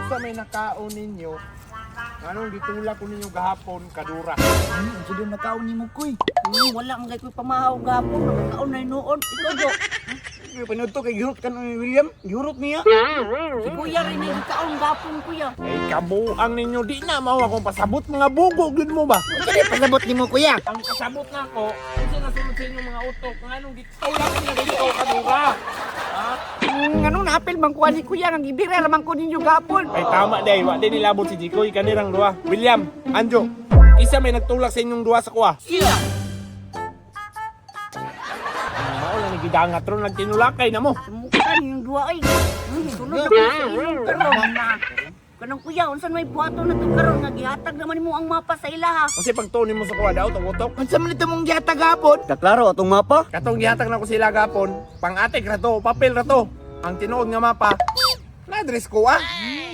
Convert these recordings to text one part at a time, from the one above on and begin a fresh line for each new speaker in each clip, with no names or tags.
Unsa may nakaon ninyo? Anong gitulak ko ninyo gahapon kadura?
Unsa daw nakaon nimo kuy?
Wala ang gay ko pamahaw gapon, nakaon na noon. Ikaw do.
Pinudto kay gihurot kan ni William, gihurot niya.
Si kuya rin ay kaon gapon kuya.
Ay kabuang ninyo di na mao akong pasabot mga bugo gud mo ba?
Unsa di pasabot nimo kuya?
Ang kasabot na ko, kasi nasunod sa inyo mga utok, nganong gitulak ko na dito kadura. Ha?
Ngano napil bang kuha ni kuya nang ibira lamang ko ninyo gapon.
Ay tama day, wa din nilabot si Jikoy kanirang duha. William, Anjo, isa may nagtulak sa inyong duha sa kuha.
Siya.
Mao lang gidangat ron nagtinulakay na mo.
Sumukan yung duwa ay. Sunod ako sa ilong karon na. Kanang kuya, unsan may buhaton na to karon nga gihatag naman mo ang mapa sa ilaha.
Kasi pagtunin mo sa kuha daw, utok.
Unsa man ito mong gihatag hapon? Kaklaro atong mapa.
Katong gihatag na ko sila gapon, pang-atik ra to, papel ra to. Ang tinuod nga mapa, na-address ko ah.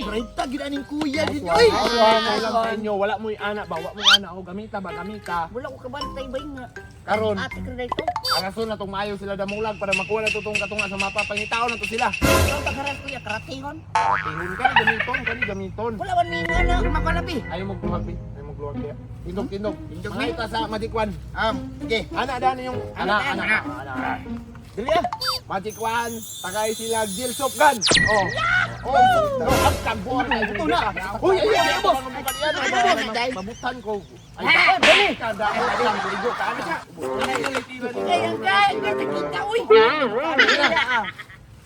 Rayta gid aning kuya gid
Ay,
oy.
lang sa inyo, wala mo'y anak ba? Wala mo'y anak o gamita ba? Gamita.
Wala ko kabantay ba nga.
Karon,
Ate ka na ito.
arason na itong maayo sila damulag para makuha na itong katunga sa mapa. Pangitao na to sila.
Ang pagharas kuya, karatihon.
Tihon ka ni gamiton.
Wala man may nga na. Lima ka labi.
Ayaw mo gluwag, Pi. Ayaw mo gluwag kaya. Tindog. Mga ita sa Matikwan.
Sige.
Anak daan yung anak. Dili ah. Matikwan, tagay sila Jill Soap Gun. Oh. Ang tagbuhan na ito na. Uy, ay, boss. Mabutan ko. Ay, dali. Kada lang diligo ka ano siya.
Ay, ang kaya kita uy.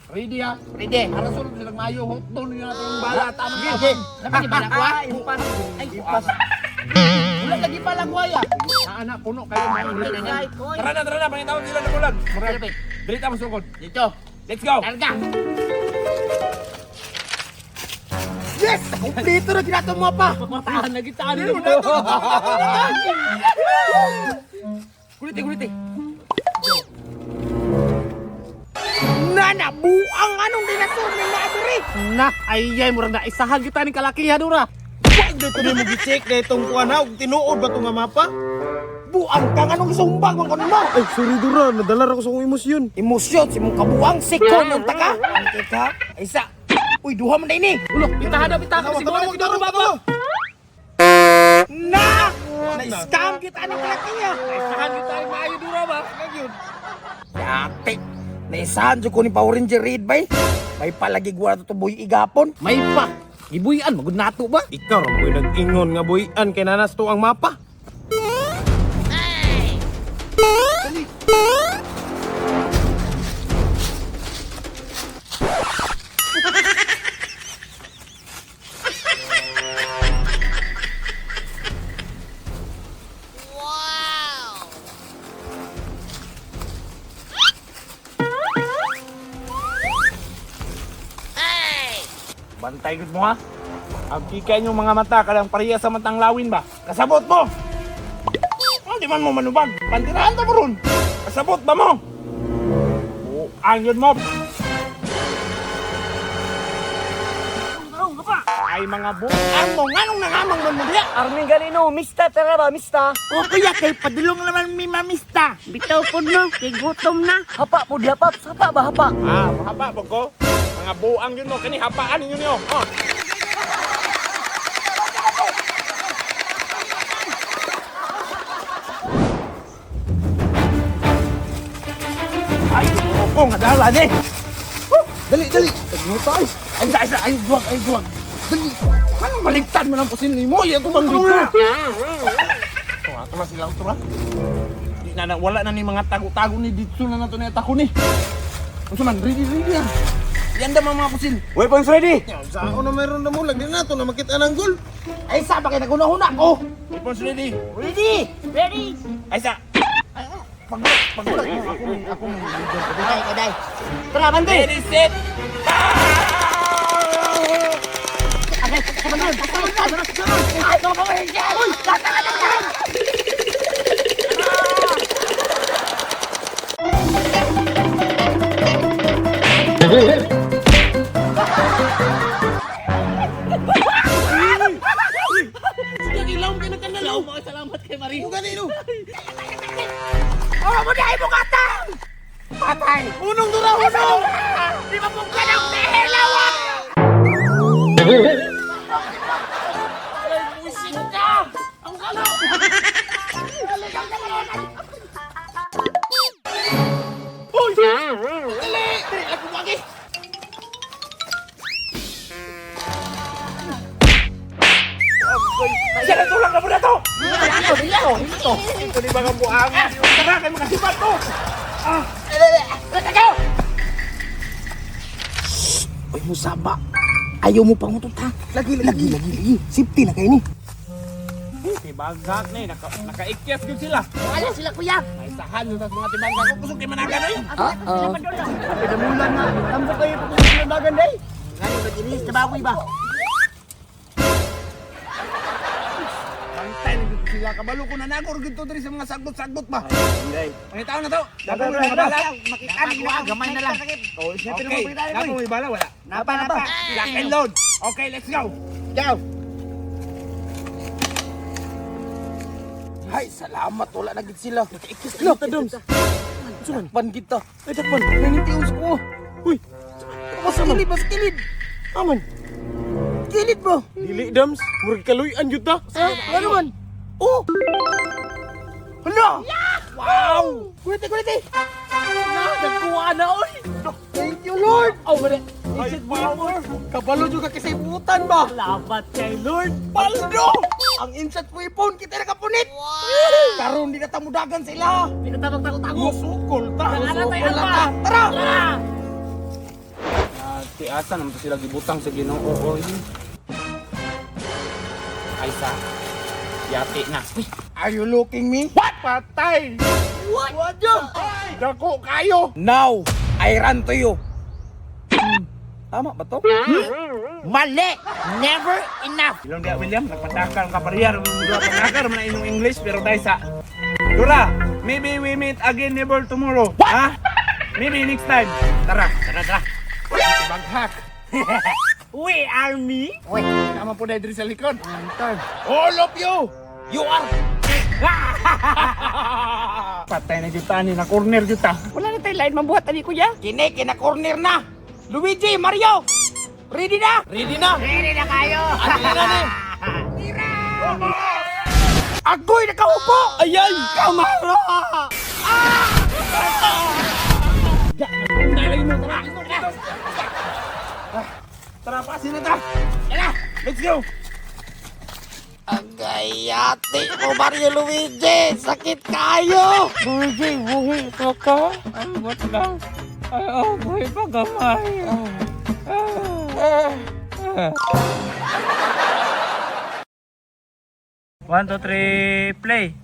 Ready ha?
Ready.
Para sulod sila mayo, hotdon nyo natin yung bala. Tama ka.
Sige. Naman di bala ko ah.
Ay,
Wala lagi pala guaya. Na anak, puno kayo mga
ay, koy.
Tara na, pangitawag sila na bulag. Dali tayo masukod.
Dito.
Let's go!
Talaga. Yes! Kompleto na ginato mo pa.
Matahan na kita. Ano na ito? Kuliti.
Nana, buang anong dinosaur na naadiri?
Nak, ayay mo na isahan kita ni kalakihan dura.
Wag dito ni mo gi-check na itong kuha na. Tinuod ba ito nga mapa? Buang kang anong isumbang mo kon mo?
Ay, sorry Dura, nadalar ako sa akong emosyon.
Emosyon, si mong kabuang sikon ng taka. Ang kita, isa. Uy, duha man na ini.
Ulo, pitahan na siguro na siguro baba.
Na! Na-scam kita ng kalakiya.
Isahan kita ni maayo dura ba? Ngayon.
Yate. Naisahan dyan ko ni Power Ranger Red bay. May palagi gwa to boy igapon.
May pa. Gibuyan, magud nato ba?
Ikaw, ramoy nag-ingon nga buhian kay nanas to ang mapa.
Bantay gud mo ha. Ang kikay nyo mga mata kadang pareha sa matang lawin ba? Kasabot mo! Di man mo manubag. Pantirahan ta mo ron. Kasabot ba mo? Ang yun mo. Ay mga buang mo. Nganong nangamang mo diya?
Armin ganino, mista tara ba, mista?
O kaya kay padulong naman mi mamista.
Bitaw po no, kay gutom na. Hapa po di hapa, hapa ba hapa?
Ah, mahaba po ko. Mga buang yun mo. Kani hapaan ninyo nyo. Oh. Ay, ko nga dalan eh.
Dali! Tayo!
Ay, duwag. Dali. Anong baligtad mo ng pusin ni mo? Yan tumang dito. Tuma silang tura. Di na, wala na ni mga tago-tago ni dito na nato na tako ni. Ano man, ready yan. Yan daw mga pusin.
Weapons ready! Sa ako na mayroon na mulag, di na ito na makita ng goal.
Ay sa bakit naguna-huna ko?
Weapons ready.
Ready?
Ready?
Ay sa. Pag-ulag mo. Ako mo.
Kaday. Tara bande.
Ready, set. Salamat kay Marie.
Oh, mo dai mo katang. Patay. Unong dura unong. Di ba pong kanang tehelawa?
Tulak na mo na to! Ito di ba kang buang? Tara, kayo makasipat to!
Uy, musaba. Ayaw mo pang utot ha. Lagi. Safety na kayo ni.
Tibagak na eh, naka-ikyas yun sila.
Wala sila kuya.
May sahan yun sa mga tibagak ko. Kusog kayo managan na yun.
Pinamulan na. Tambo kayo pag sinadagan day.
Ngano ba dinis sa baboy ba?
Pantay na dito sila. Kabalo ko na nagor ginto diri sa mga sagot-sagot ba. Pangitaon na to.
Dapat
Dapat
na
may bala.
Makikanig na gamay na lang.
Oh, siyempre
Okay,
naman tayo.
dapat may bala wala.
Napa.
Lock and load. Okay, let's go.
Go. Hay, salamat. Wala na gid sila. Nakaikis kita, Doms. Pan kita. Ay, dapan. Nangintiyon sa ko. Uy. Ako sa kilid ba? Sa kilid. Aman. Kilid ba? Dili, Doms. Murag kaluyan yun ta. Ano man? Oh. Hala. Wow. Kulite. Nagkuha na, oy. Thank you, Lord. Oh, mali. Ay, power. Kabalo juga kasi ibutan ba?
Labat kay Lord.
Paldo! Ang insert weapon, kita nakapunit! Karon di na tamudagan sila!
Pinatabang-tago-tago.
Musukol ta!
Tara,
Musukol
tayo,
ta! Tara!
Tiasa naman to sila gibutang sa Ginoo oy. Ay sa yati na.
Are you looking me?
What? Patay!
What? What?
Dako kayo!
Now, I run to you. Tama ba to?
Mali. Never enough.
Ilong dia William, nagpadakal ka parehar. Nagpadakal man na inong English pero dahil sa Dura, maybe we meet again never tomorrow. Ha? Maybe next time. Tara. Baghak.
We are me.
Uy, tama po dahil sa likod. All of you! You are... Patay na juta ni, na corner juta.
Wala na tayo lain mabuhat ani kuya.
Kini, kina-corner na! Luigi, Mario! Ready na?
Ready na kayo.
Ano na ni? Agoy, nakaupo! Ayan! Kamara!
Tara, pasin na ta. Yan na, let's go.
Agayate mo, Mario Luigi! Sakit kayo!
Luigi, buhi pa ka? Ambot lang. Ay, oh, buhi pa gamay. One, two, three, play.